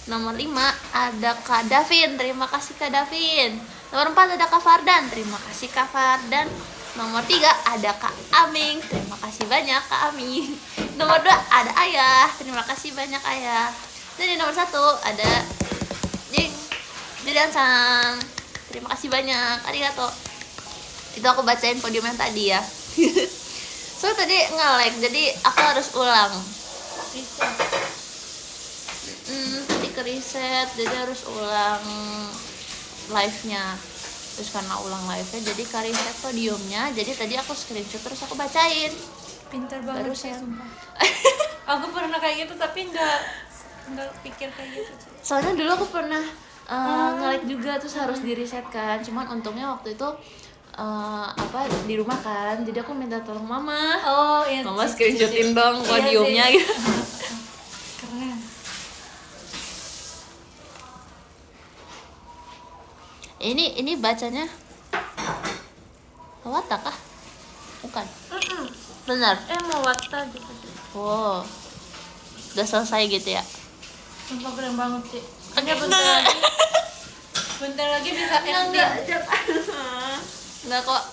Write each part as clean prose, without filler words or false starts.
Nomor 5 ada Kak Davin, terima kasih Kak Davin. Nomor 4 ada Kak Fardan, terima kasih Kak Fardan. Nomor 3 ada Kak Aming, terima kasih banyak Kak Aming. Nomor 2 ada Ayah, terima kasih banyak Ayah. Dan di nomor 1 ada Jing Julian-san, terima kasih banyak, arigato. Itu aku bacain podium yang tadi ya. So tadi nge-lag, jadi aku harus ulang. Tadi ke reset, jadi harus ulang live-nya. Terus karena ulang live-nya, jadi ke reset podiumnya. Jadi tadi aku screenshot terus aku bacain. Pintar banget sih, Barusan. sumpah. Aku pernah kayak gitu tapi nggak pikir kayak gitu. Soalnya dulu aku pernah nge-lag juga, terus harus di reset kan. Cuman untungnya waktu itu di rumah kan, jadi aku minta tolong mama. Oh iya. Mama screenshotin dong podiumnya gitu. Keren. Ini bacanya Wata kah? Bukan. Benar. Mawata gitu. Wow. Udah selesai gitu ya? Sumpah keren banget sih. Bentar lagi bisa MD. Enggak kok.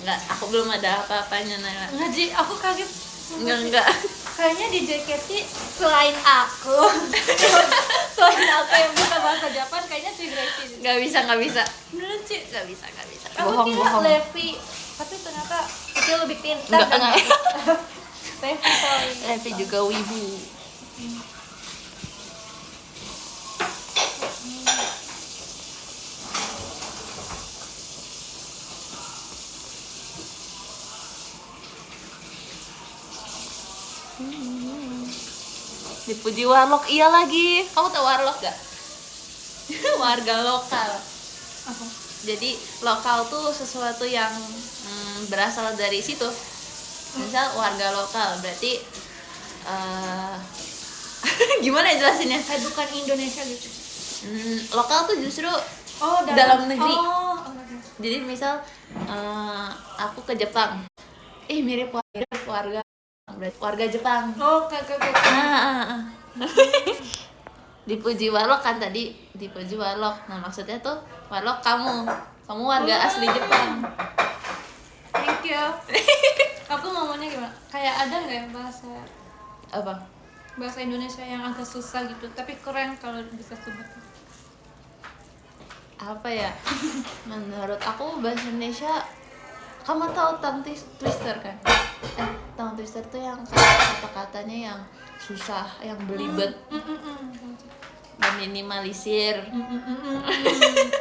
Enggak, aku belum ada apa-apanya Nara. Enggak Ji, aku kaget. Enggak. Kayaknya di JKT selain aku yang bisa bahasa Jepang kayaknya si Gracie. Enggak bisa. Beneran Ci? Enggak bisa. Aku kira Levi, tapi ternyata itu lebih pintar. Enggak. Levi sorry. Levi juga wibu. Dipuji warlock, iya lagi. Kamu tahu warlock gak? Warga lokal. Apa? Jadi lokal tuh sesuatu yang berasal dari situ. Misal warga lokal berarti gimana ya jelasinnya? Kayak bukan Indonesia gitu. Lokal tuh justru dalam negeri. Jadi misal aku ke Jepang, mirip warga berarti warga Jepang. Oh kakak. Dipuji warlock kan tadi, dipuji warlock. Nah maksudnya tuh warlock kamu warga asli Jepang. Thank you. Aku ngomongnya gimana? Kayak ada nggak ya bahasa Indonesia yang agak susah gitu, tapi keren kalau bisa sebut. Apa ya? Menurut aku bahasa Indonesia, kamu tahu tongue twister kan? Tongue twister tuh yang kata-katanya yang susah, yang belibet, meminimalisir.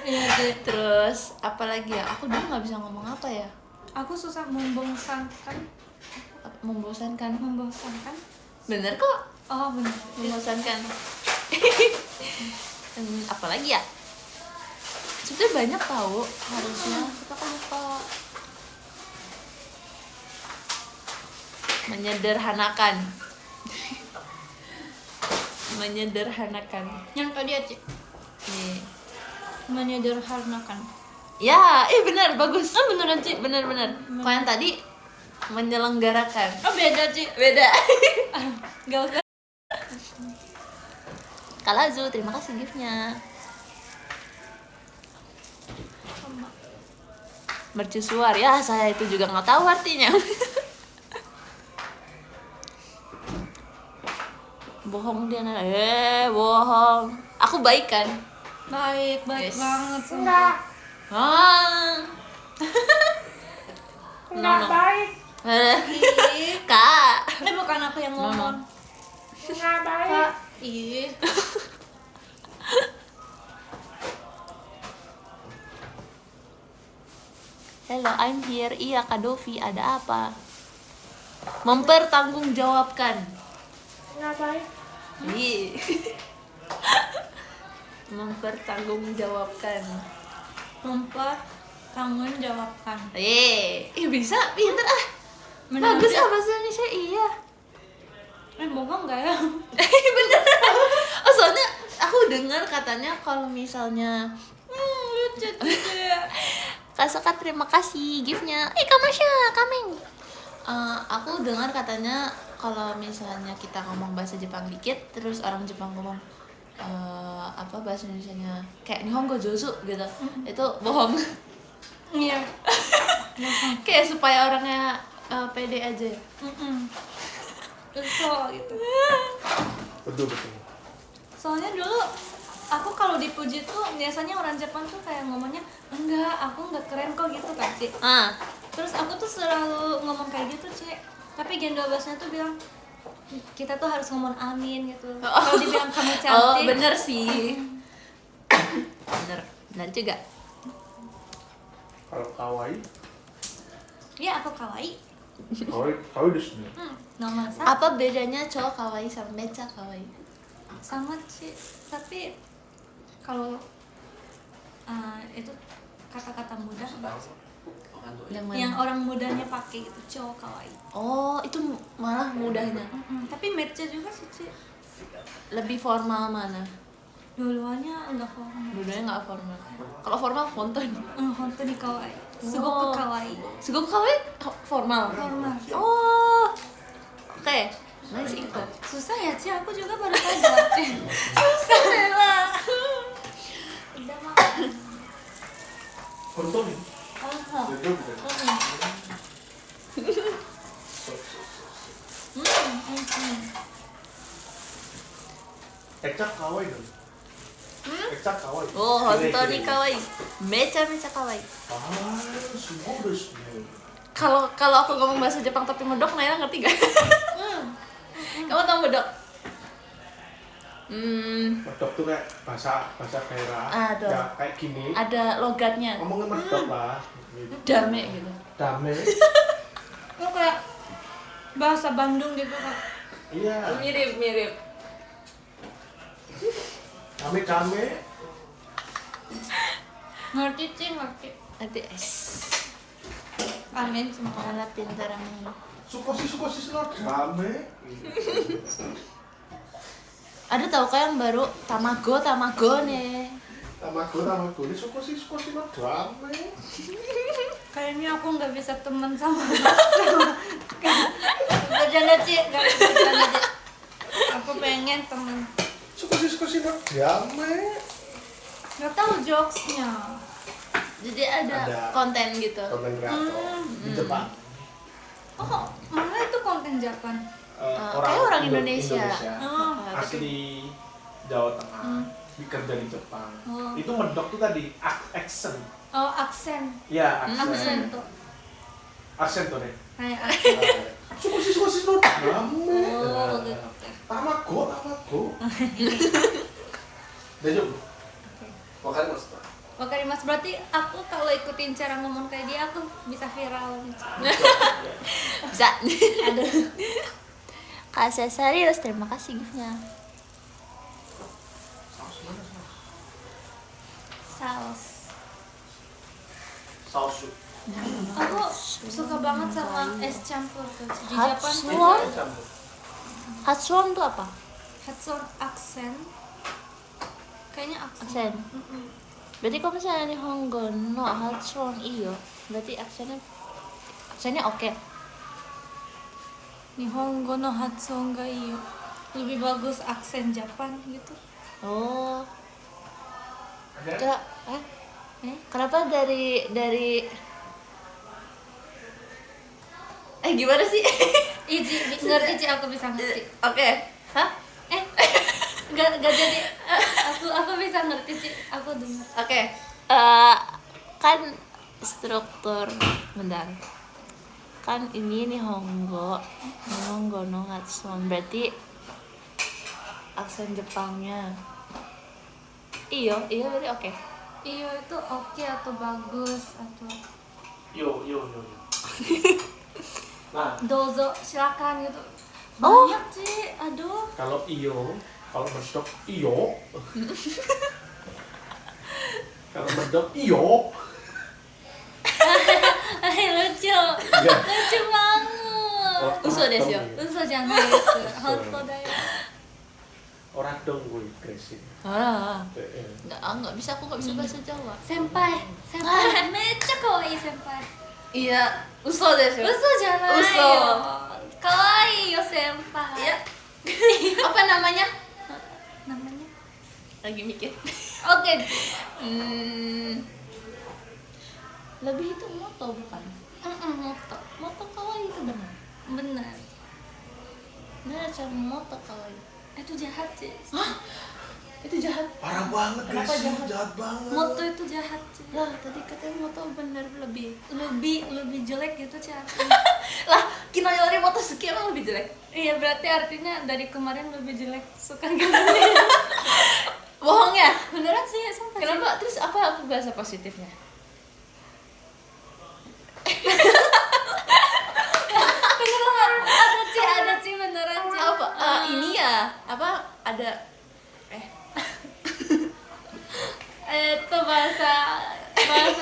Iya. Terus apa lagi ya? Aku dulu nggak bisa ngomong apa ya? Aku susah membosankan. Membosankan. Bener kok. Oh benar. Membosankan. Apa lagi ya? Sebenarnya banyak tahu harusnya, kita kan lupa. Menyederhanakan. Yang tadi aja. Nih. Menyederhanakan. Ya, benar, bagus. Beneran Ci. Bener. Kok yang tadi menyelenggarakan. Oh beda Ci. Beda. Gak usah. Kalazu, terima kasih giftnya. Mercusuar ya, saya itu juga nggak tahu artinya. Bohong dia bohong. Aku baik kan? Baik Yes. banget sumpah. No. Baik. Kak. Bukan aku yang ngomong. Nggak baik. Kak. Ih. Hello, I'm here. Iya, Kak Dovi, ada apa? Mempertanggungjawabkan. Ngapain? Ih. Mempertanggungjawabkan. Mempertanggungjawabkan. Bisa, pinter ah. Bener. Bagus ah bahasa Indonesia, iya. Bohong nggak ya? Bener. Oh, soalnya aku dengar katanya kalau misalnya Lucu ya. Kak Saka terima kasih giftnya. Kamasya, kameng. Aku dengar katanya kalau misalnya kita ngomong bahasa Jepang dikit, terus orang Jepang ngomong apa bahasa Indonesianya kayak Nihongo Jozu gitu. Itu bohong. Iya. Kayak supaya orangnya pede aja. Uso gitu. Betul betul. Soalnya dulu aku kalau dipuji tuh biasanya orang Jepang tuh kayak ngomongnya enggak, aku nggak keren kok gitu kan Ci. Terus aku tuh selalu ngomong kayak gitu Ci. Tapi Gen 12-nya tuh bilang kita tuh harus ngomong amin gitu. Kalau dibilang kamu cantik. Oh bener sih. bener juga. Kalau kawaii, Iya aku kawaii. kawaii desu ne. Nomor 1 Apa bedanya cowok kawaii sama mecha kawaii? sama Ci. Tapi kalau itu kata-kata mudah Yang mana? yang orang mudanya pakai itu cowok kawaii. Oh itu malah mudahnya. Tapi match juga sih Ci. Lebih formal mana? Duluannya enggak formal. Dulunya nggak formal. Kalau formal fonton. Honto ni kawaii. Sugoku kawaii. Sugoku kawaii formal. Formal. Oh. Oke. Nice info. Susah ya Ci, aku juga baru sadar. Susah memang. Udah makan. Konton nih. Oh. Betul bukan? Ecak kawaii dong. Ecak kawaii. Oh, honton ni Kira-kira. kawaii. Mecha kawaii. Semua desu ne. Kalau aku ngomong bahasa Jepang tapi medok, Naira ngerti gak? Kamu tau medok? Medok tuh kayak bahasa daerah. Ada. Ya kayak gini. Ada logatnya. Ngomongin medok lah. Gitu. Dame gitu. Dame. Oh kayak bahasa Bandung gitu Kak. Iya. Mirip. Dame. Ngerti Ci, ngerti. Nanti Amin semua. malah pintar amin. Sukosi no dame. Ada tau kan yang baru Tamago nih. Tamago. Ini sukosi no dame. Kayaknya aku nggak bisa temen sama bercanda Ci, nggak bisa bercanda Ci. Aku pengen temen. Sukosi no dame. Nggak tahu jokesnya. Jadi ada Ada. konten gitu. Konten kreator di Jepang. Oh, mana itu konten Jepang? Kayak orang Indonesia. Oh. Asli Jawa Tengah. Bekerja di Jepang. Oh. Itu medok tuh tadi accent. Oh, aksen. Ya, Aksen aksen. tuh. Aksen tuh deh. Kayak aksen. Sukosi no dame. Oh, gitu. Tamago. Dajok. Makan mas. Oke Mas, berarti aku kalau ikutin cara ngomong kayak dia aku bisa viral. Bisa. Aduh. Kak serius, terima kasih giftnya. Saus. Saus. Aku suka banget sama es campur tuh di Hatsuon? Jepang. Hatsuon tuh apa? Hatsuon aksen. Kayaknya aksen. Aksen. Berarti kalau misalnya Nihongo no Hatsuon iyo, berarti aksennya oke. Nihongo no Hatsuon ga iyo. Lebih bagus aksen Jepang gitu. Oh. Ada? Kenapa dari gimana sih? Iji, ngerti Ci, aku bisa ngerti. Oke. Hah? Gak jadi. Aku bisa ngerti Ci, aku dengar. Oke. Kan struktur bentar. Kan ini Nihongo no Hatsuon, berarti aksen Jepangnya. Iyo berarti oke. Iyo itu oke atau bagus atau Yo. Nah, dozo silakan gitu. Oh. Banyak Ci, aduh. kalau medok iyo. Kalau medok iyo. Lucu. Iya. Lucu banget. Uso desu yo. Uso jangan gitu. Honto dayo. Orang dong gue kreasi. Nggak bisa, aku nggak bisa bahasa Jawa. Senpai, mecha kawaii senpai. Iya, uso desu. Uso janai. Uso. Kawaii yo senpai. Iya. Apa namanya? Namanya lagi mikir. Oke. Lebih itu moto bukan? Moto. Moto kawaii itu benar. Benar. Nara-chan moto kawaii. Itu jahat sih. Hah? Itu jahat. Parah banget Kenapa guys, jahat? jahat banget. Moto itu jahat sih. Lah, tadi katanya moto benar lebih. Lebih jelek gitu sih artinya. Lah, Kinoyori moto Suki emang lebih jelek. Iya berarti artinya dari kemarin lebih jelek suka gitu. Bohong ya? Beneran sih, sumpah. sih. Kenapa? Terus apa bahasa positifnya? Beneran ada sih beneran sih. Apa? Ini ya? Apa? Ada Itu bahasa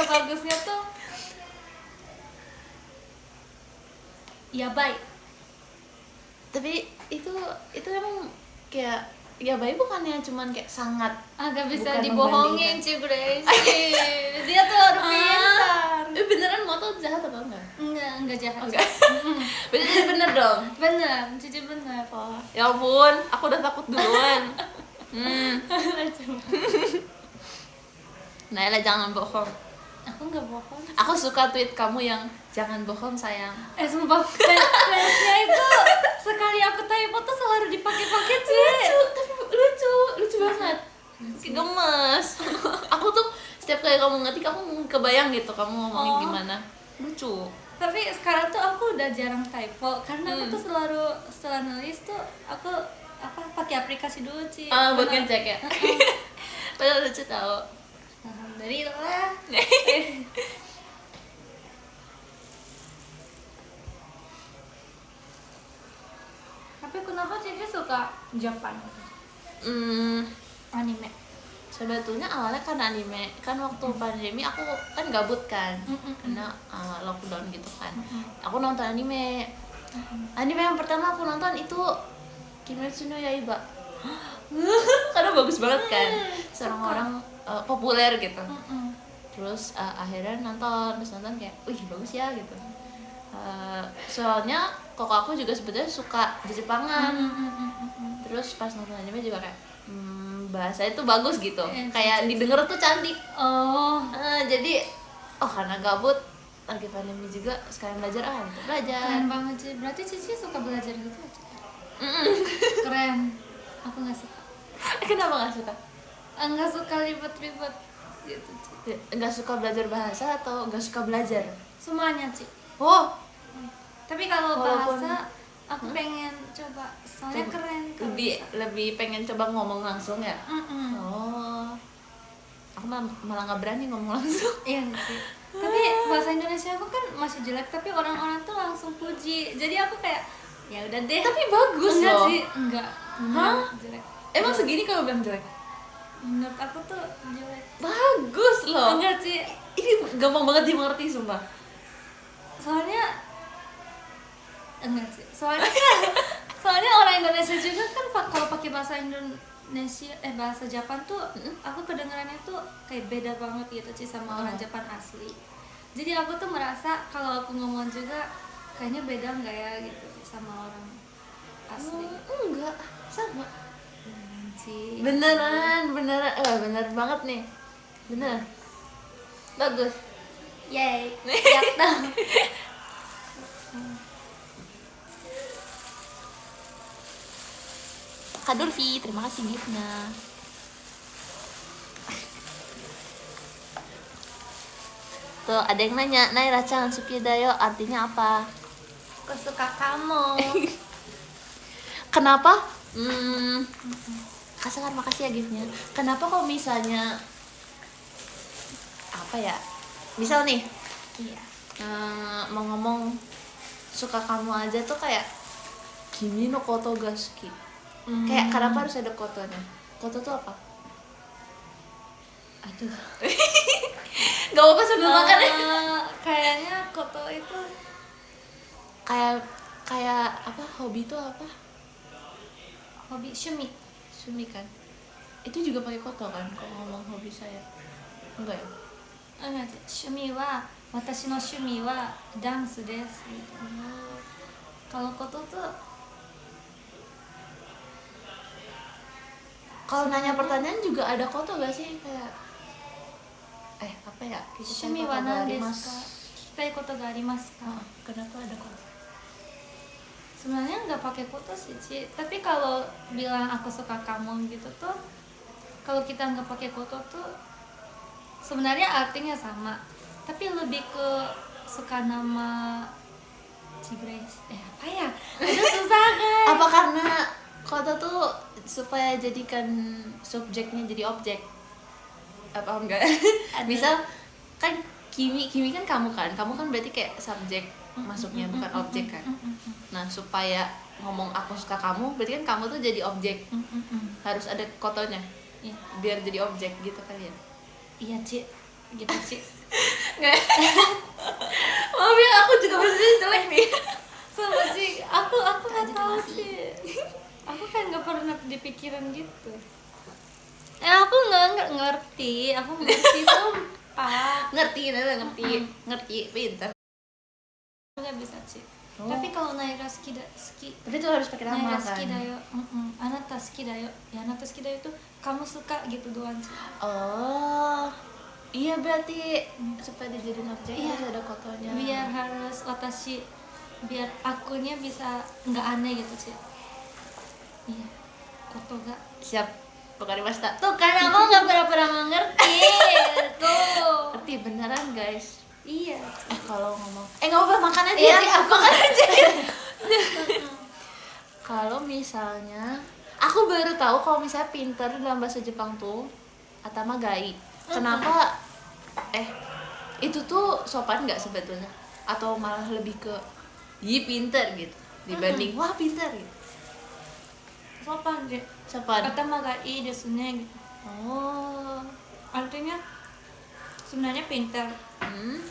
bagusnya tuh ya baik. tapi itu emang kayak ya baik bukannya cuman kayak sangat Agak bisa Bukan dibohongin membandingkan. sih Gracie. Dia tuh harus pintar. beneran moto jahat apa enggak? Enggak jahat. Enggak. Berarti bener dong. Bener, Cici bener. Oh, ya ampun, aku udah takut duluan. Naila jangan bohong. Aku nggak bohong. Aku suka tweet kamu yang jangan bohong sayang. Sumpah fansnya itu sekali aku typo tuh selalu dipakai-pakai sih. Tapi lucu banget. Gemes. Aku tuh setiap kali kamu ngetik aku kebayang gitu kamu ngomongin gimana. Lucu. Tapi sekarang tuh aku udah jarang typo karena aku tuh selalu setelah nulis tuh aku pakai aplikasi dulu sih. Buat ngecek ya. Padahal lucu tau. Alhamdulillah. Tapi kenapa Cici suka Jepang? Anime. Sebetulnya awalnya kan anime, kan waktu pandemi aku kan gabut kan, karena lockdown gitu kan. Aku nonton anime. Anime yang pertama aku nonton itu Kimetsu no Yaiba. Karena bagus banget kan, seorang orang populer gitu. Terus akhirnya terus nonton kayak, wih bagus ya gitu. Soalnya koko aku juga sebetulnya suka Jepangan. Terus pas nonton anime juga kayak bahasa itu bagus gitu, kayak didengar tuh cantik. Jadi karena gabut lagi pandemi juga sekalian belajar gitu belajar. Keren banget sih. Berarti Cici suka belajar gitu aja. Keren. Aku nggak suka. Kenapa nggak suka? Nggak suka ribet-ribet gitu. Ci. Nggak suka belajar bahasa atau nggak suka belajar? Semuanya Ci. Oh, Tapi kalau Walaupun- bahasa aku pengen coba. Soalnya Coba. keren. kalau bisa. lebih pengen coba ngomong langsung ya. Oh, aku malah nggak berani ngomong langsung. Iya sih. Tapi bahasa Indonesia aku kan masih jelek, tapi orang-orang tuh langsung puji. Jadi aku kayak ya udah deh. Tapi bagus enggak loh. sih, enggak. Hah? Jelek. Emang segini kalau bilang jelek? Menurut aku tuh jelek. Bagus loh. Enggak sih. Ini gampang banget dimengerti sumpah. Soalnya enggak sih. Soalnya orang Indonesia juga kan kalau pakai bahasa Indonesia bahasa Jepang tuh aku kedengarannya tuh kayak beda banget gitu sih sama orang Jepang asli. Jadi aku tuh merasa kalau aku ngomong juga kayaknya beda enggak ya gitu sama orang asli. Enggak, sama. Sih. Beneran. Bener banget nih. Bener. Bagus. Yay. Siap dong. Kak Durfi, terima kasih giftnya. Tuh, ada yang nanya, Naira-chan suki da yo artinya apa? Aku suka kamu. Kenapa? Kasar, makasih ya giftnya. Kenapa kok misalnya apa ya? Misal nih, Iya. mau ngomong suka kamu aja tuh kayak kimi no koto ga suki. Kayak kenapa harus ada kotonya? Koto tuh apa? Aduh. Gak apa-apa sambil makan ya. Kayaknya koto itu Kayak apa? Hobi tuh apa? hobi Shumi. Sumi kan? Itu juga pakai koto kan? Kalau ngomong hobi saya. Enggak ya? Enggak, Shumi wa watashi no shumi wa dance desu. Kalau koto tuh Kalau nanya pertanyaan juga ada koto gak sih kayak apa ya? Shumi wa nan desu ka? Kikitai koto ga arimasu ka? Kenapa ada koto? Sebenarnya nggak pakai koto sih, Ci. Tapi kalau bilang aku suka kamu gitu tuh, kalau kita nggak pakai koto tuh sebenarnya artinya sama, tapi lebih ke suka nama Cibres. Apa ya? Itu susah guys. Apa karena koto tuh supaya jadikan subjeknya jadi objek? Apa enggak? Misal kan Kimi kan kamu kan berarti kayak subjek masuknya bukan objek kan. Nah, supaya ngomong aku suka kamu berarti kan kamu tuh jadi objek. Harus ada kotonya. Iya. Biar jadi objek gitu kali ya. Iya, Ci. Gitu, Ci. Nggak. Maaf ya, aku juga bahasanya jelek nih. Sama Ci, aku nggak Jadi tahu masih. sih. Aku kan nggak pernah dipikiran gitu. Aku nggak ngerti. Aku ngerti sumpah. ngerti pintar. Nggak bisa, Ci. Oh. Tapi kalau Naira ski Tapi itu harus pakai nama Naira kan. ski dayo, anata ski dayo. Ya anata ski dayo tuh kamu suka gitu doang, Ci. Oh, iya berarti supaya dijadiin objek Iya. harus ada kotonya. Biar akunya bisa nggak aneh gitu, Ci. Iya. Koto ga. Siap, wakarimashita. Tuh kan aku nggak pernah mengerti. Tuh. Ngerti beneran guys. Iya. Kalau ngomong, nggak apa-apa makan aja. Iya, Ri. Makan aja. Kalau misalnya, aku baru tahu kalau misalnya pinter dalam bahasa Jepang tuh atama gai. Kenapa? Itu tuh sopan nggak sebetulnya? Atau malah lebih ke pinter gitu dibanding wah pinter gitu. Sopan deh. Sopan. Atama ga ii desu ne. Oh. Artinya sebenarnya pintar.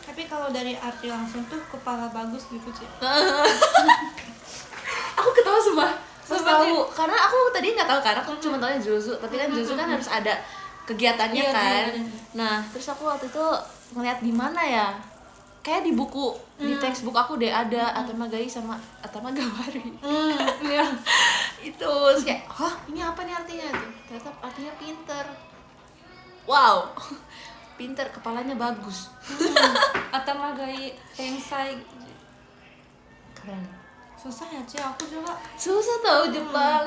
Tapi kalau dari arti langsung tuh kepala bagus gitu, Ci. Aku ketawa sumpah. Pas Sumpah, tahu karena aku tadi nggak tahu karena aku cuma tahu Juzu, tapi kan Juzu kan harus ada kegiatannya Iya, kan. iya. Nah, terus aku waktu itu ngeliat di mana ya? Kayak di buku, di textbook aku deh ada Atama Gai sama Atama Gawari. Iya. Itu terus kayak, "Hah, ini apa nih artinya?" Ternyata artinya pinter. Wow. Pinter, kepalanya bagus. Atama ga ii tensai. Keren. Susah ya, Ci. Aku juga. Susah tau Jepang.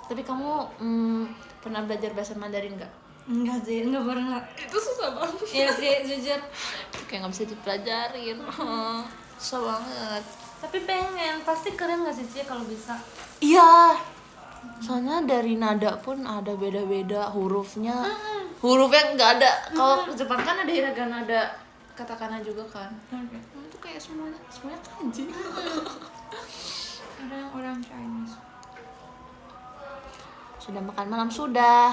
Tapi kamu pernah belajar bahasa Mandarin nggak? Enggak sih, enggak pernah. Itu susah banget. Iya sih, jujur. Itu kayak nggak bisa dipelajarin. Susah banget. Tapi pengen, pasti keren gak sih, Ci, kalau bisa? Iya. Soalnya dari nada pun ada beda-beda hurufnya. Hurufnya nggak ada. Kalau Jepang kan ada hiragana, ada katakana juga kan. Itu kayak semuanya kanji. Ada yang orang Chinese. Sudah makan malam sudah.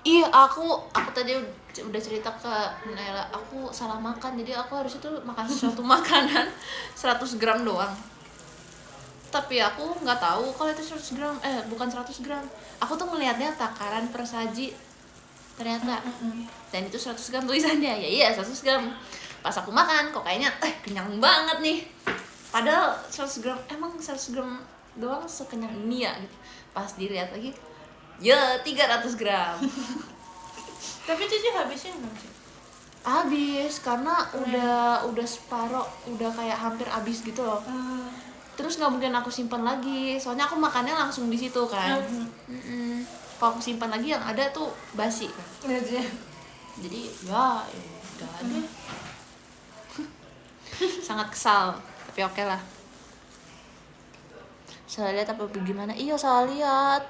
Ih, aku tadi udah cerita ke Naila, aku salah makan. Jadi aku harus itu makan sesuatu makanan 100 gram doang. Tapi aku nggak tahu kalau itu 100 gram, bukan 100 gram. Aku tuh ngelihatnya takaran per saji. Ternyata. Dan itu 100 gram tulisannya. Ya iya 100 gram. Pas aku makan kok kayaknya kenyang banget nih. Padahal 100 gram, emang 100 gram doang sekenyang ini ya gitu. Pas dilihat lagi, ya 300 gram. Tapi Cici habisin gak sih? Habis karena udah separoh, udah kayak hampir habis gitu loh. Terus nggak mungkin aku simpan lagi, soalnya aku makannya langsung di situ kan. Kalau aku simpan lagi yang ada tuh basi kan. Iya sih. Jadi ya udah deh. Sangat kesal, tapi oke lah. Salah lihat apa gimana? Iya salah lihat.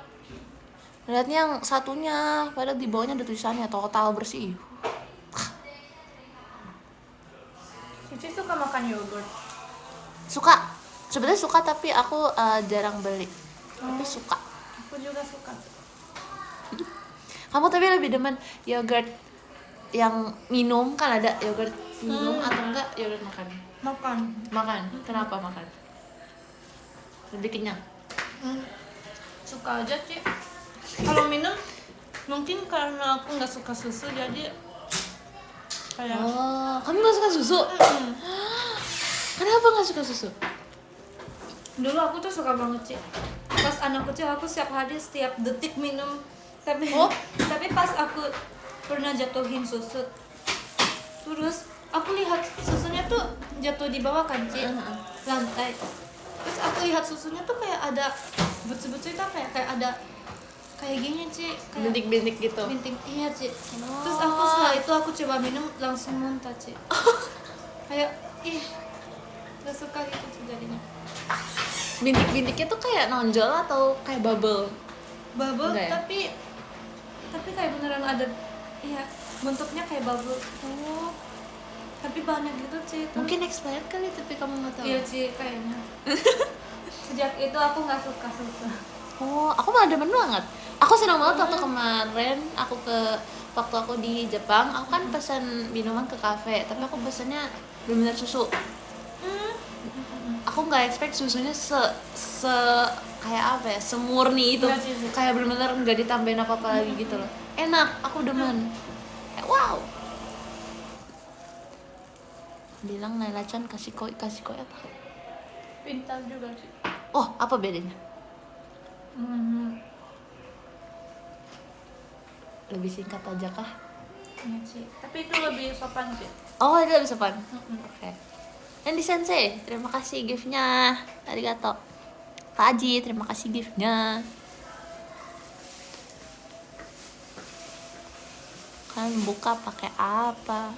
Lihatnya yang satunya, padahal di bawahnya ada tulisannya total bersih. Cici suka makan yogurt. Suka, sebenarnya suka tapi aku jarang beli. Tapi suka. Aku juga suka. Kamu tapi lebih demen yogurt yang minum, kan ada yogurt minum atau enggak yogurt makan? Makan. Kenapa makan? Lebih kenyang. Suka aja, Ci. Kalau minum mungkin karena aku nggak suka susu jadi kayak Oh, kamu nggak suka susu? Kenapa nggak suka susu? dulu aku tuh suka banget, Ci. pas anak kecil aku setiap hari setiap detik minum, tapi Oh. tapi pas aku pernah jatuhin susu, terus aku lihat susunya tuh jatuh di bawah kan Ci, lantai. Terus aku lihat susunya tuh kayak ada bucu-bucu itu apa ya, kayak ada kayak gini Ci, kayak Bintik-bintik gitu. bintik. Iya Ci. Oh. Terus aku setelah itu aku coba minum langsung muntah Ci. Kayak gak suka gitu Ci jadinya. Bintik-bintiknya tuh kayak nonjol atau kayak bubble? Bubble Enggak ya? tapi kayak beneran ada, iya bentuknya kayak bubble. Oh. Tapi banyak gitu Ci. Terus- Mungkin expired kali tapi kamu nggak tahu. Iya Ci kayaknya. Sejak itu aku nggak suka susu. Oh, aku malah demen banget. Aku senang banget waktu kemarin waktu aku di Jepang, aku kan pesan minuman ke kafe, tapi aku pesannya benar-benar susu. Aku nggak expect susunya kayak apa ya, semurni itu. Iya sih. Kayak benar-benar nggak ditambahin apa-apa lagi gitu loh. Enak, aku demen. Kayak wow. Bilang Naila-chan kasih koi apa? Pintar juga Ci. Oh, apa bedanya? Lebih singkat aja kah? Iya Ci. Tapi itu lebih sopan Ci. Oh, itu lebih sopan. Oke. Dan di Sensei, terima kasih gift-nya. Arigato. Kak Aji, terima kasih gift-nya. Kalian buka pakai apa?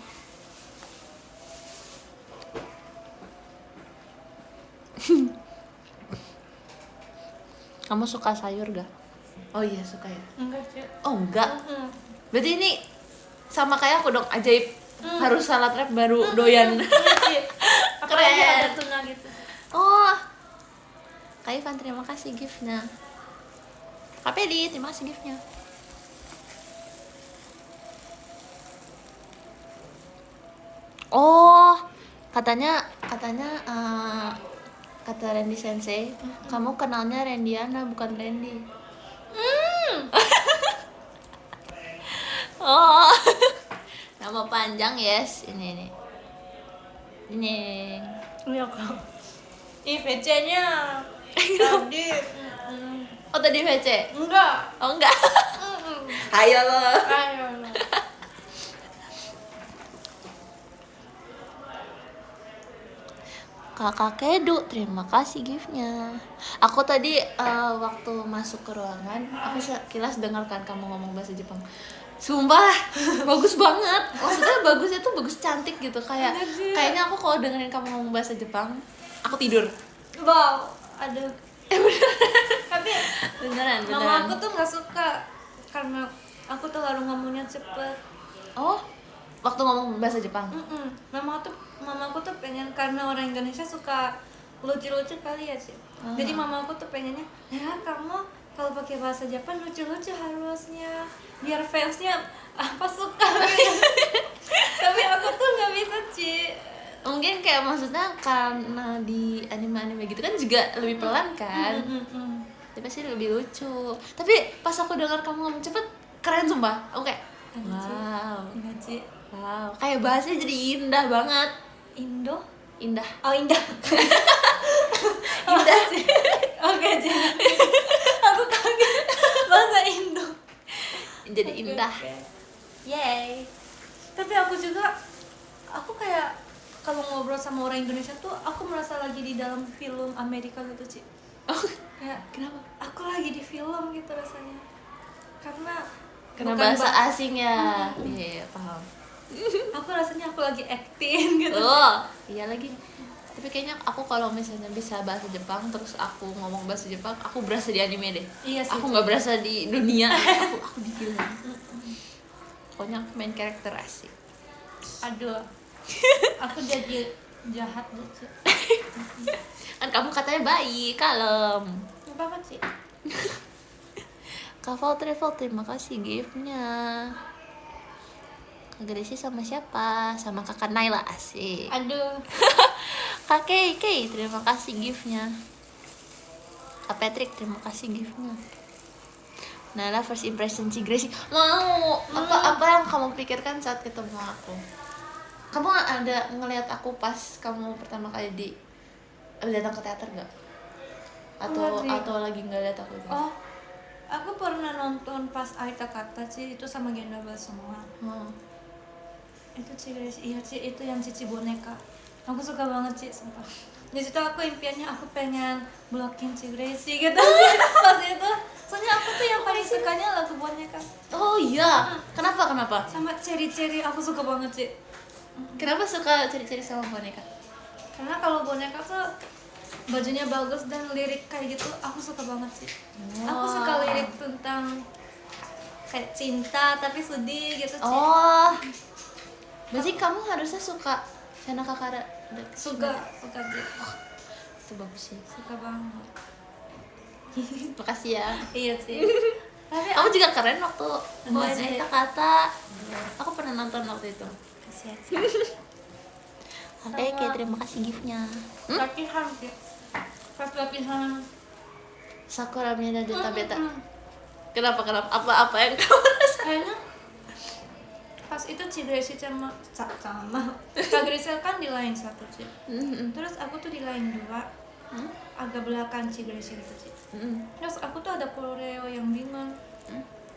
Kamu suka sayur gak? Oh iya, suka ya. Enggak Ci. Oh enggak. Berarti ini sama kayak aku dong, ajaib. Harus salad wrap baru doyan. Iya Ci. Apalagi Keren. ada tuna gitu. Oh, Kak Ivan terima kasih giftnya. Kak Pedi terima kasih giftnya. Oh, katanya kata Randy Sensei, kamu kenalnya Randiana bukan Randy. Oh, nama panjang yes, ini. Iya kak. Ih PC-nya tadi. Oh tadi VC? Enggak. Oh enggak. Ayo lo. Ayo. Kakak Kedu, terima kasih giftnya. Aku tadi waktu masuk ke ruangan, aku sekilas dengarkan kamu ngomong bahasa Jepang. Sumpah, bagus banget. Maksudnya bagusnya tuh bagus cantik gitu. Kayaknya aku kalau dengerin kamu ngomong bahasa Jepang, aku tidur. Wow, aduh. Tapi Beneran. mama aku tuh nggak suka karena aku terlalu ngomongnya cepet. Oh, waktu ngomong bahasa Jepang. Mama aku tuh pengen, karena orang Indonesia suka lucu-lucu kali ya sih. Jadi mama aku tuh pengennya, ya kamu kalau pakai bahasa Jepang lucu-lucu harusnya biar fansnya apa suka. Tapi aku tuh nggak bisa Ci. Mungkin kayak maksudnya karena di anime-anime gitu kan juga lebih pelan kan. Tapi pasti lebih lucu. Tapi pas aku dengar kamu ngomong cepet, keren sumpah. Aku kayak wow. Enggak Ci. Wow, kayak bahasanya jadi indah banget. Indo? Indah. Oh indah. Indah. Ci. Oke Ci. Aku kaget bahasa Indo. Jadi indah. Oke. Yay. Tapi aku juga, aku kayak kalau ngobrol sama orang Indonesia tuh aku merasa lagi di dalam film Amerika gitu Ci. Oh, Kayak kenapa? aku lagi di film gitu rasanya. Karena Karena bukan bahasa asing ya. Iya, paham. aku rasanya aku lagi acting gitu. Oh, iya lagi. Tapi kayaknya aku kalau misalnya bisa bahasa Jepang terus aku ngomong bahasa Jepang, aku berasa di anime deh. Iya sih. Aku nggak berasa di dunia. Aku di film. Pokoknya aku main karakter asik. Aduh. Aku jadi jahat lucu. Kan kamu katanya baik, kalem. Apa apa sih? Kak Val Travel, terima kasih giftnya. Kak Gracie sama siapa? Sama kakak Naila, asik. Aduh. Kak Kei, terima kasih giftnya. Kak Patrick, terima kasih giftnya. Naila first impression si Gracie. Mau apa yang kamu pikirkan saat ketemu aku? Kamu ada ngelihat aku pas kamu pertama kali datang ke teater gak? Enggak sih. atau lagi nggak lihat aku itu? Oh, aku pernah nonton pas Aita Kata sih, itu sama Gen 12 semua. Itu Ci Gracie, iya Ci, itu yang Cici boneka. Aku suka banget Ci, sumpah. Di situ aku impiannya aku pengen blokin Ci Gracie gitu. Pas itu, soalnya aku tuh yang paling sukanya lagu boneka. Oh iya, kenapa? Sama Cherry aku suka banget Ci. Kenapa suka cari-cari sama boneka? Karena kalau boneka tuh bajunya bagus dan lirik kayak gitu aku suka banget sih. Aku suka lirik tentang kayak cinta tapi sedih gitu Ci. Oh, berarti kamu harusnya suka Shana Kakara. Suka Ci. Itu bagus sih. Suka banget. Makasih ya. Iya sih. Tapi Kamu juga keren waktu bawain sih. Aita Kata. Aku pernah nonton waktu itu. kasih Ci. Oke, terima kasih giftnya. Latihan sih. Pas latihan Sakura Mina Deta Beta. Kenapa? Apa yang kamu rasa? kayaknya pas itu Ci Gracie sama Kak Grisel kan di line satu Ci. Terus aku tuh di line 2 agak belakang Ci Gracie gitu Ci. Terus aku tuh ada koreo yang bingung.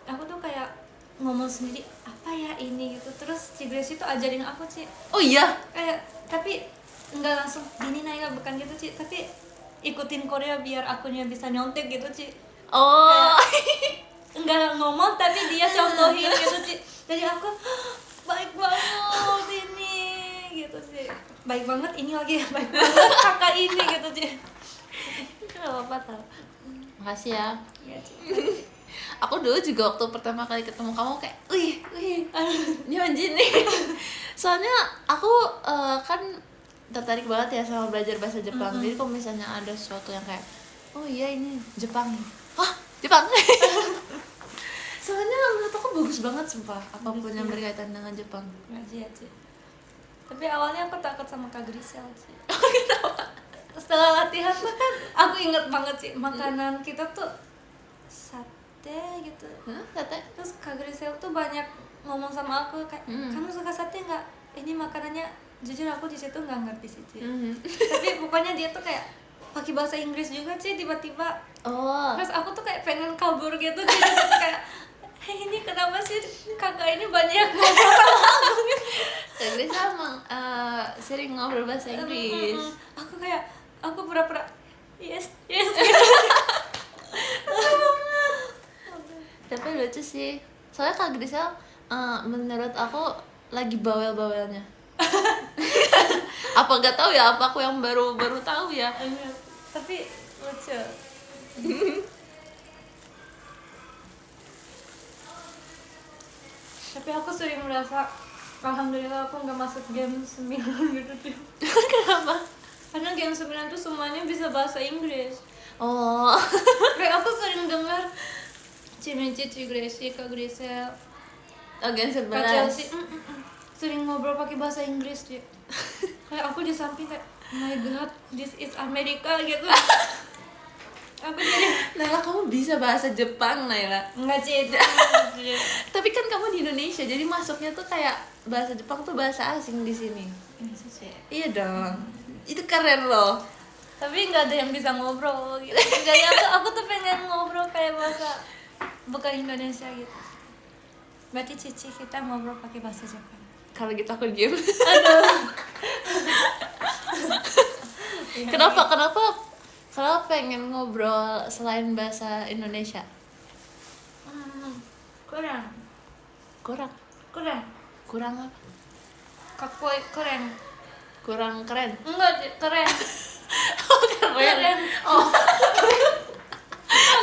Aku tuh kayak ngomong sendiri apa ya ini gitu. Terus Ci Gracie tuh ajarin aku Ci. Oh iya. Kayak tapi nggak langsung gini Naila bukan gitu Ci. Tapi ikutin koreo biar akunya bisa nyontek gitu Ci. Oh. Nggak ngomong tapi dia contohin gitu Ci. Jadi aku baik banget ini gitu Ci. Baik banget ini lagi baik banget kakak ini gitu Ci. Kenapa apa tau? Makasih ya. Iya Ci. Aku dulu juga waktu pertama kali ketemu kamu kayak, wih, Nyonjin nih. Soalnya aku kan tertarik banget ya sama belajar bahasa Jepang. Jadi kalau misalnya ada sesuatu yang kayak, oh iya ini Jepang. Hah, Jepang? Soalnya menurut aku bagus banget sumpah, apapun yang berkaitan dengan Jepang. Makasih ya Ci. Tapi awalnya aku takut sama Kak Grisel Ci. Setelah latihan tuh kan aku inget banget Ci, makanan kita tuh sate gitu. Sate? Terus Kak Grisel tuh banyak ngomong sama aku kayak, kamu suka sate nggak? Ini makanannya, jujur aku di situ nggak ngerti sih Ci. Tapi pokoknya dia tuh kayak pakai bahasa Inggris juga Ci tiba-tiba. Oh. Terus aku tuh kayak pengen kabur gitu Ci. Terus kayak, hey, ini kenapa sih kakak ini banyak ngobrol sama aku gitu. Kak Grace emang sering ngobrol bahasa Inggris. Aku pura-pura yes Tapi lucu sih. Soalnya Kak Grisel menurut aku lagi bawel-bawelnya. Apa gak tahu ya, apa aku yang baru tahu ya. tapi lucu. Tapi aku sering merasa alhamdulillah aku nggak masuk game 9 gitu sih. Kenapa? Karena game 9 tuh semuanya bisa bahasa Inggris. Oh. Kayak aku sering dengar Cimici, Ci Gracie, Kak Grisel, Gen Kak 11. Chelsea, sering ngobrol pakai bahasa Inggris Ci. Kayak aku di samping kayak, oh my god, this is Amerika gitu. Aku jadi Naila, kamu bisa bahasa Jepang, Naila. nggak Ci. Tapi kan kamu di Indonesia, jadi masuknya tuh kayak bahasa Jepang tuh bahasa asing di sini. Iya dong. Itu keren loh. Tapi nggak ada yang bisa ngobrol gitu. Jadi aku tuh pengen ngobrol kayak bahasa bukan Indonesia gitu. Berarti Cici kita ngobrol pakai bahasa Jepang. Kalau gitu aku diem. Kenapa pengen ngobrol selain bahasa Indonesia? Kurang Kurang apa? kakoi keren. Kurang keren. Enggak keren. Oh, keren. Oh.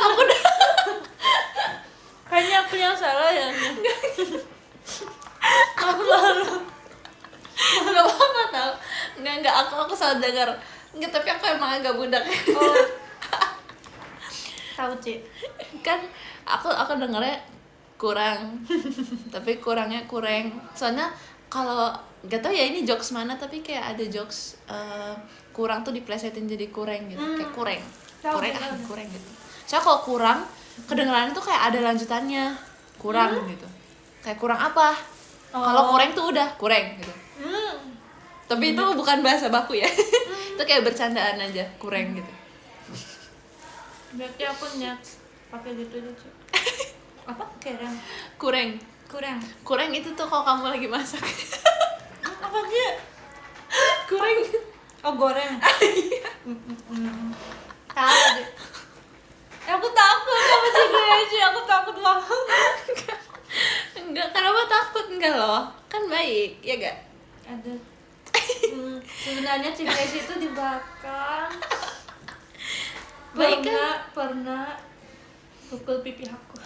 Aku udah Kayaknya aku yang salah ya. Aku baru. nggak apa-apa tau. Nggak, aku salah dengar. Nggak, tapi aku emang agak budak. Oh. Tahu Ci. Kan aku dengarnya kurang. Tapi kurangnya kurang. Soalnya kalau nggak tahu ya ini jokes mana, tapi kayak ada jokes kurang tuh diplesetin jadi kurang gitu. Kayak kurang. Tahu, Kurang gitu. Soalnya kalau kurang kedengerannya tuh kayak ada lanjutannya. Kurang gitu. Kayak kurang apa? Kalau kurang tuh udah kurang gitu. Tapi itu bukan bahasa baku ya. Itu kayak bercandaan aja, kurang gitu. Berarti aku niat pakai gitu aja Ci. Apa? Kerang. Kureng Kurang. itu tuh kalau kamu lagi masak. Apa sih? Kureng. Oh goreng. Tahu deh. Aku takut sama Ci, aku takut banget. Enggak, kenapa takut? Enggak loh, kan baik, ya gak? Ada. Sebenarnya Ci itu dibakar. Baik kan? Pernah pukul pipi aku.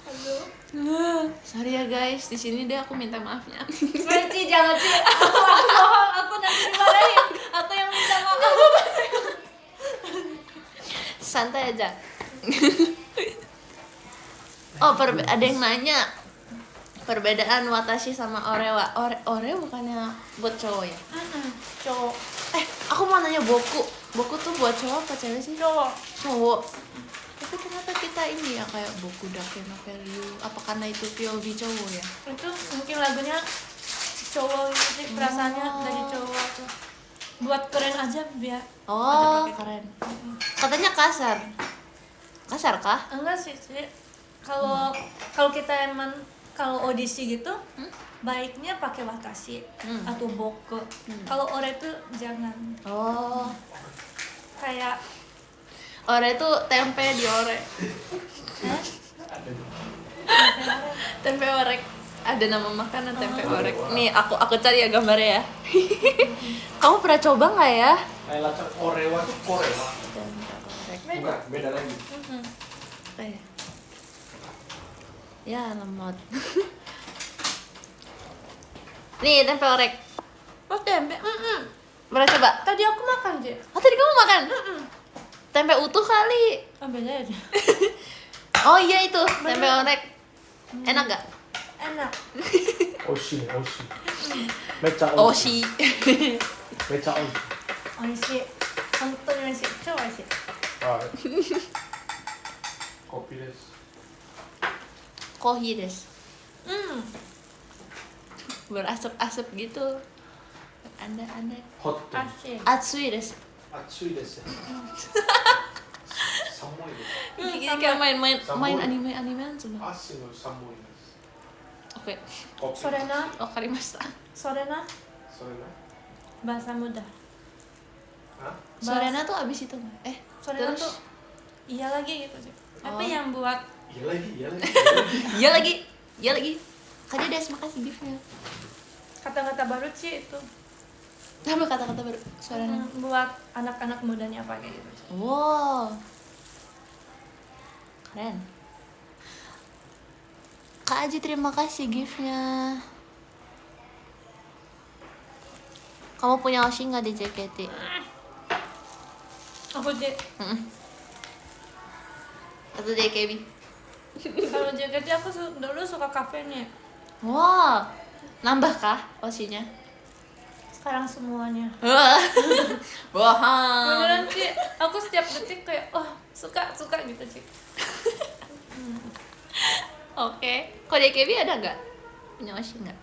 Aduh. Sorry ya guys, di sini deh aku minta maafnya. Ci, jangan Ci. Aku bohong, aku nanti dimarahin. Aku yang minta maaf. Santai aja. Oh, ada yang nanya perbedaan watashi sama orewa. Ore bukannya buat cowok ya? Cowok. Aku mau nanya boku. Boku tuh buat cowok apa cewek sih? Cowok. Cowok. Tapi kenapa kita ini ya kayak boku dake no Ryu? Apa karena itu POV cowok ya? Itu mungkin lagunya cowok gitu sih, perasaannya dari cowok tuh. Buat keren aja biar. Oh, ada pakai. keren. Katanya kasar. Kasar kah? Enggak sih, Ci. Kalau kita emang kalau audisi gitu, baiknya pakai watashi atau boku. Kalau ore tuh jangan. Oh. Kayak Ore tuh tempe di ore. Tempe orek. Ada nama makanan tempe orek. Nih aku cari ya gambarnya ya. Kamu pernah coba nggak ya? Kayak lacak Orewa tuh Korea. Tempe orek. Bukan, beda lagi. Ya lemot. Nih tempe orek. oh tempe. Pernah coba? Tadi aku makan, Ci. Oh tadi kamu makan? Tempe utuh kali. Oh, beda aja. Oh iya itu tempe orek. Enak gak? Enak. Oshi. Mecha Oshi. Mecha oshi. Oishi. Hontou ni oishi.超oishi. Ah. Kopi desu. Kohi des. Berasap-asap gitu. Anda Hot. Asyik. Atsui des. Atsui desu. Samui desu. Kayak main Samui. anime-animean semua. Asi no samui desu. Oke. Kopi. Sorena. Wakarimashita. Sorena. Sorena. Bahasa muda. Hah? Sorena tuh abis itu. Sorena Terus? tuh iya lagi gitu sih. Tapi Oh. yang buat Iya lagi. Iya lagi. Kade des makasih giftnya. kata-kata baru sih itu. Apa kata-kata baru? Sorena. Buat anak-anak mudanya pakai gitu. Wow. Keren. Kak Aji terima kasih giftnya. Kamu punya Oshi nggak di JKT? Aku Atau JKB? kalau JKT aku dulu suka kafenya. Wow. Nambah kah Oshinya? Sekarang semuanya. Bohong. Beneran sih, aku setiap detik kayak suka gitu sih. Oke. Kok JKB ada nggak? Punya Oshi nggak?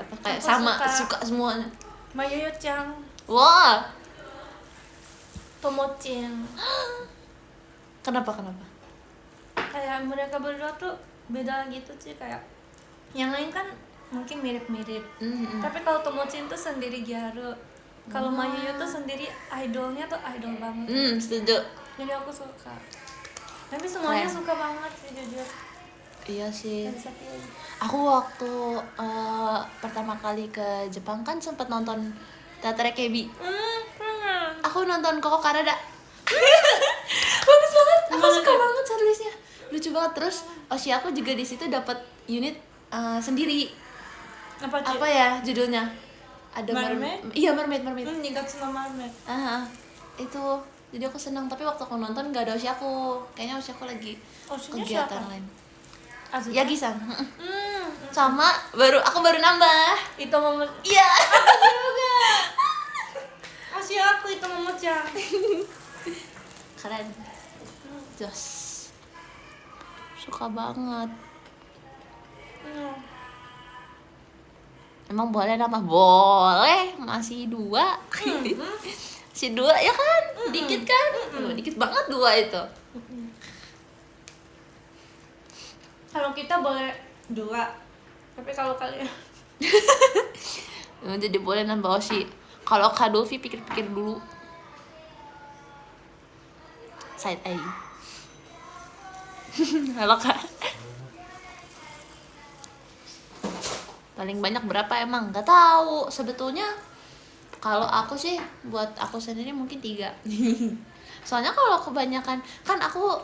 Apa kayak Aku sama suka. suka semuanya? Mayuyo-chan, Wah. Tomo-chan. Kenapa? Kayak mereka berdua tuh beda gitu sih, kayak yang lain kan mungkin mirip-mirip. Tapi kalau Tomo-chan tuh sendiri Gyaru. Kalau Mayuyo tuh sendiri idolnya tuh idol banget. Setuju. Jadi aku suka. Tapi semuanya Keren. suka banget sih jujur. Iya sih. Dari satu lagi. Aku waktu pertama kali ke Jepang kan sempat nonton teater KB. Pernah. Aku nonton Koko Kanada. Bagus banget. Aku suka banget setlistnya. Lucu banget. Terus Oshi aku juga di situ dapat unit sendiri. Apa sih? Apa ya judulnya? Ada Mermaid? Iya, mermaid. Nigatsu no Mermaid. Itu. Jadi aku senang, tapi waktu aku nonton gak ada Oshi aku. Kayaknya Oshi aku lagi Oshinya kegiatan siapa? lain. Azuka? Yagi-san. Sama aku baru nambah. Itu momo. Iya. Juga. Masih aku itu momo-chan. Keren. Jos. Suka banget. Emang boleh nambah? Boleh. Masih 2. Si 2 ya kan? Dikit kan? Dikit banget 2 itu. Kalau kita boleh 2, tapi kalau kalian Jadi boleh nambah Oshi. Kalau Kak Dovi pikir-pikir dulu. Side A. Halo Kak. Paling banyak berapa emang? Gak tahu sebetulnya. Kalau aku sih buat aku sendiri mungkin 3. Soalnya kalau kebanyakan kan aku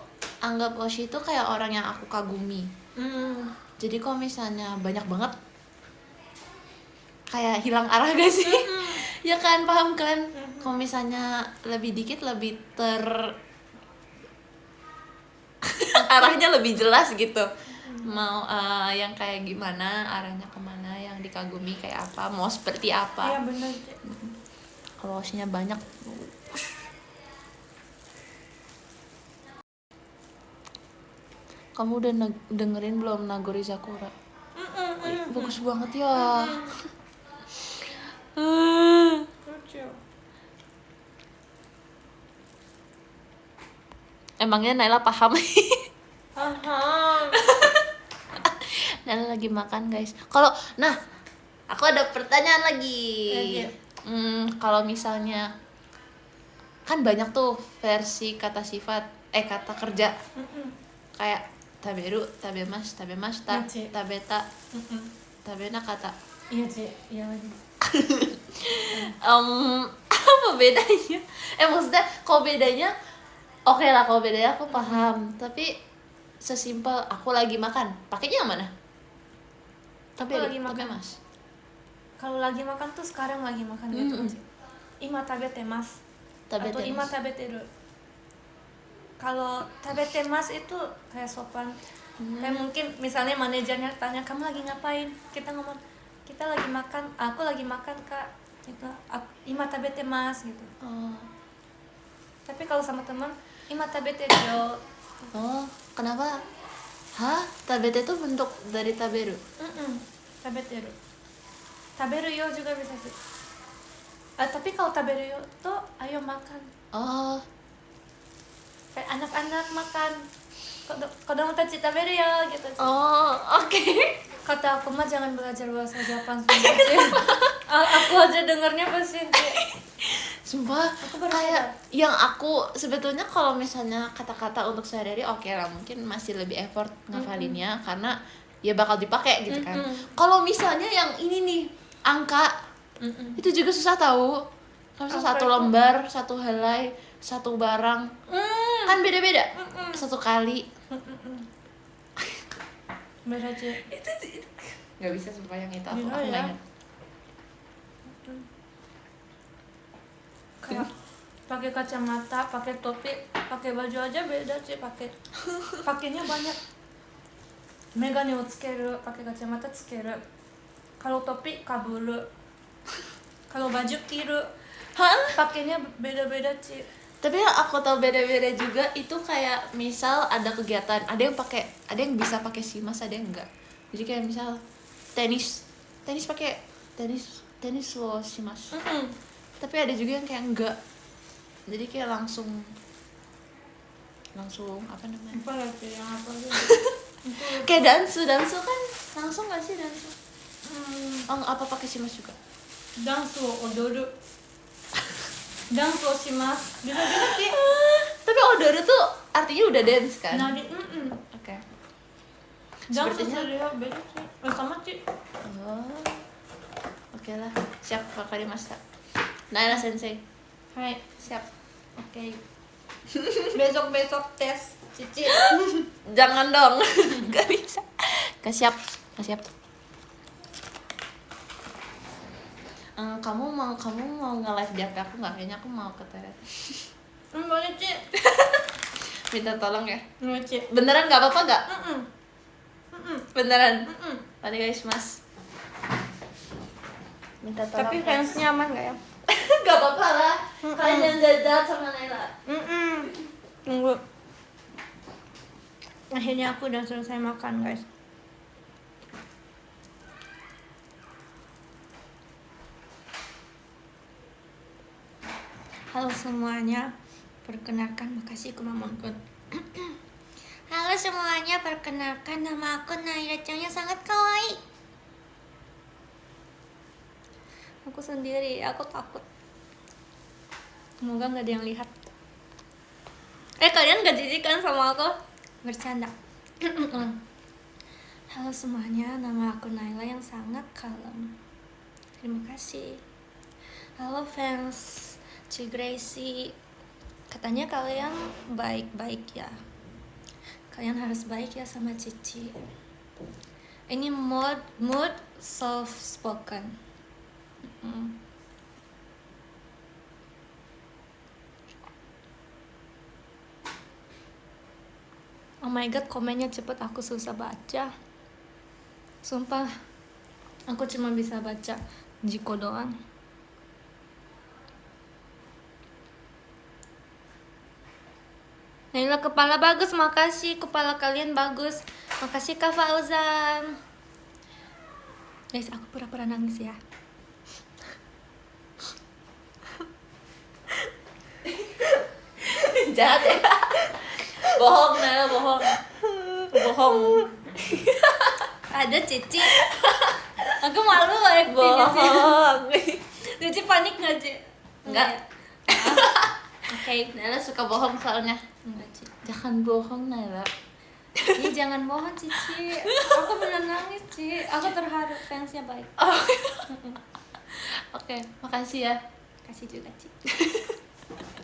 anggap Oshi itu kayak orang yang aku kagumi. Jadi kalau misalnya banyak banget kayak hilang arah gak sih? Ya kan, paham kan? Kalau misalnya lebih dikit lebih arahnya lebih jelas gitu. Mau yang kayak gimana, arahnya kemana, yang dikagumi kayak apa, mau seperti apa. Iya benar Cik. Kalau Oshinya banyak. Kamu udah dengerin belum Nagori Sakura? Bagus banget ya. Lucu. Emangnya Naila paham? Paham. Naila lagi makan guys. Nah, aku ada pertanyaan lagi. Kalau misalnya kan banyak tuh versi kata sifat, kata kerja. Kayak taberu, tabemasu, tabeta, tabena kata. Iya Cik, iya lagi. Apa bedanya? Maksudnya kalau bedanya oke lah, kalau bedanya aku paham. Tapi sesimpel aku lagi makan, pakainya yang mana? Taberu, lagi makan. tabemas. Kalau lagi makan tuh sekarang lagi makan gitu Cik. Ima tabetemasu atau ima tabeteru. Kalau tabetemasu itu kayak sopan. Kayak mungkin misalnya manajernya tanya kamu lagi ngapain, kita ngomong kita lagi makan, aku lagi makan Kak, itu ima tabetemasu gitu. Tapi kalau sama teman ima tabeteru. Kenapa? Hah? Tabete itu bentuk dari taberu? Tabeteru. Taberu yo juga bisa sih. Tapi kalau taberu yo tuh ayo makan. Kayak anak-anak makan. Kodomo tachi taberu yo gitu. Oke. Kata aku mah jangan belajar bahasa Jepang sumpah sih. Aku aja dengernya pasti. Sumpah, kayak yang aku sebetulnya kalau misalnya kata-kata untuk sehari-hari oke lah, mungkin masih lebih effort ngafalinnya karena ya bakal dipakai gitu kan. Kalau misalnya yang ini nih angka itu juga susah tahu. Kalau misalnya satu lembar, satu helai, satu barang kan beda-beda. Satu kali. Beda aja. Itu nggak bisa sumpah yang itu aku Beda nggak ya. ingat. Kayak pakai kacamata, pakai topi, pakai baju aja beda sih, pakainya banyak. Megane o tsukeru, pakai kacamata tsukeru. Kalau topi kaburu. Kalau baju kiru. Pakainya beda-beda sih. Tapi yang aku tahu beda-beda juga itu kayak misal ada kegiatan, ada yang bisa pakai simas, ada yang enggak. Jadi kayak misal tenis pakai tenis lo simas. Tapi ada juga yang kayak enggak. Jadi kayak langsung apa namanya? Apa lagi yang apa sih? Kayak dansu kan langsung nggak sih dansu? Apa pakai simas juga? Dansu odoru. Dansu shimasu. Bisa sih. Tapi odoru tuh artinya udah dance kan? Nari, Oke. dansu Sepertinya- seria beda sih. Sama sih. Oke lah, siap wakarimashita. Naila sensei, Hai, siap. oke. Besok tes, Cici. Jangan dong, gak bisa. Gak siap. Kamu mau nge-live di HP aku nggak? Kayaknya aku mau ke toilet. Boleh, Ci. Minta tolong ya. Boleh, Ci. Beneran nggak apa-apa nggak? Beneran. Mm-mm. Tadi guys mas. Minta tolong. Tapi fansnya aman nggak ya? Gak apa-apa lah. Kalian jangan jahat sama Naila. Tunggu. Akhirnya aku udah selesai makan, guys. Halo semuanya, perkenalkan makasih Kumamonkun. Halo semuanya, perkenalkan nama aku Naila Chang yang sangat kawaii. Aku sendiri, aku takut. Semoga nggak ada yang lihat. Kalian nggak jijik kan sama aku? Bercanda. Halo semuanya, nama aku Naila yang sangat kalem. Terima kasih. Halo fans Ci Gracie. Katanya kalian baik-baik ya. Kalian harus baik ya sama Cici. Ini mood soft spoken. Oh my god, komennya cepet, aku susah baca. Sumpah, aku cuma bisa baca Jiko doang. Naila kepala bagus, makasih. Kepala kalian bagus. Makasih Kak Fauzan. Guys, aku pura-pura nangis ya. Jahat ya. Bohong Naila, bohong. Ada Cici. Aku malu loh acting Bohong. Cici panik gak Ci? Enggak. Oke. Naila suka bohong soalnya. Enggak Ci. Jangan bohong Naila. Ih, jangan bohong Cici. Aku bener nangis Ci. Aku terharu, fansnya baik. Oke, makasih ya. Kasih juga Ci.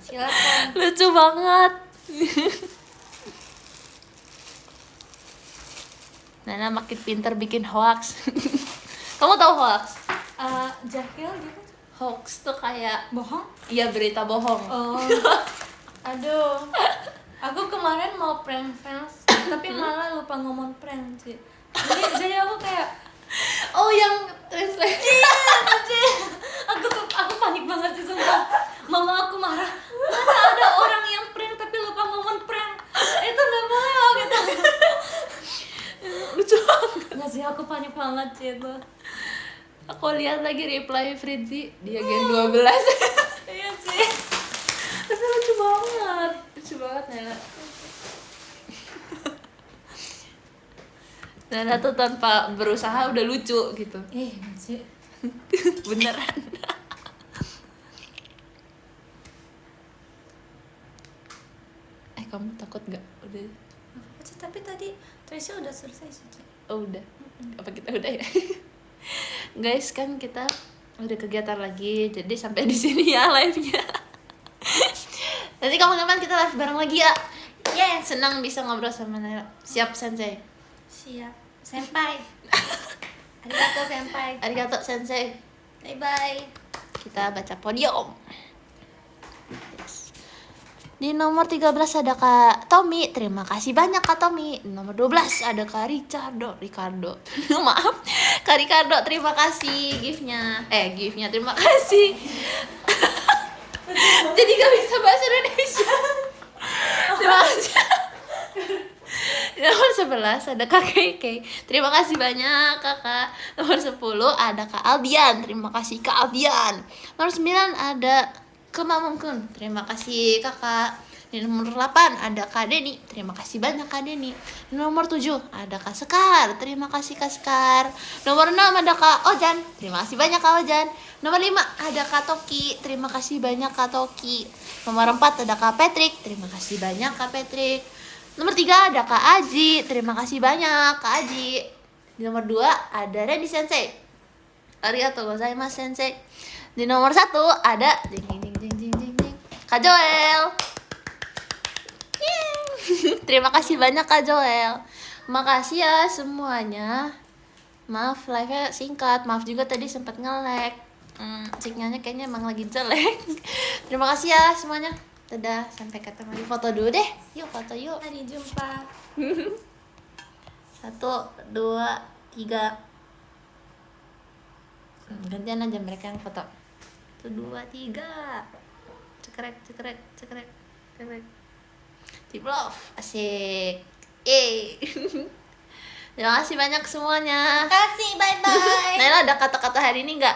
Silakan. Lucu banget. Nana makin pinter bikin hoax. Kamu tahu hoax? Jahil gitu. Hoax tuh kayak Bohong? iya berita bohong. Oh. Aduh. Aku kemarin mau prank fans, tapi malah lupa ngomong prank sih. Jadi aku kayak Oh, yang translate. aku panik banget sih sumpah. Mama aku marah. Mana ada orang yang prank tapi lupa ngomong prank. Itu nggak boleh loh gitu. Lucu banget. Nggak sih, aku panik banget sih itu. Aku lihat lagi reply Fritzi dia Gen 12. Iya sih. Tapi lucu banget. Lucu banget Nana. Nana tuh tanpa berusaha udah lucu gitu. Sih. Beneran. Kamu takut gak? Udah. Tapi tadi Trisha udah selesai sih. Oh udah. Apa kita udah ya? Guys, kan kita udah kegiatan lagi, jadi sampai di sini ya live-nya. Nanti kapan-kapan kita live bareng lagi ya. Senang bisa ngobrol sama Naila. Siap Sensei. Siap. Senpai. Arigato Senpai. Arigato Sensei. Bye bye. Kita baca podium. Di nomor 13 ada Kak Tommy. Terima kasih banyak Kak Tommy. Di nomor 12 ada Kak Ricardo. Maaf. Kak Ricardo, terima kasih gift-nya. Gift-nya terima kasih. Jadi gak bisa bahasa Indonesia. Terima kasih. Di nomor 11 ada Kak Keke. Terima kasih banyak Kakak. Nomor 10 ada Kak Albian. Terima kasih Kak Albian. Nomor 9 ada Kumamonkun. Terima kasih Kakak. Di nomor 8 ada Kak Deni. Terima kasih banyak Kak Deni. Di nomor 7 ada Kak Sekar. Terima kasih Kak Sekar. Nomor 6 ada Kak Ojan. Terima kasih banyak Kak Ojan. Nomor 5 ada Kak Toki. Terima kasih banyak Kak Toki. Nomor 4 ada Kak Patrick. Terima kasih banyak Kak Patrick. Nomor 3 ada Kak Aji. Terima kasih banyak Kak Aji. Di nomor 2 ada Randy Sensei. Arigatou gozaimasu Sensei. Di nomor 1 ada jing Kak Joel. Terima kasih banyak Kak Joel. Makasih ya semuanya. Maaf live-nya singkat. Maaf juga tadi sempat nge-lag. Sinyalnya kayaknya emang lagi jelek. Terima kasih ya semuanya. Dadah, sampai ketemu di foto dulu deh. Yuk foto yuk. Mari jumpa. 1, 2, 3. Gantian aja mereka yang foto. 1, 2, 3. Cekrek. Deep love, asik. Terima kasih banyak semuanya. Kasih, bye bye. Naila ada kata-kata hari ini nggak?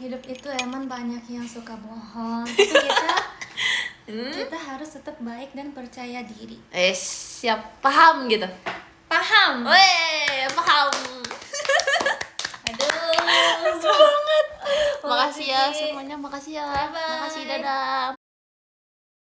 hidup itu emang banyak yang suka bohong. Tapi kita harus tetap baik dan percaya diri. Siap, paham gitu. Paham? Weh, paham. Aduh. Semangat. Makasih ya Cici. semuanya, makasih ya. Bye-bye. Makasih, dadah.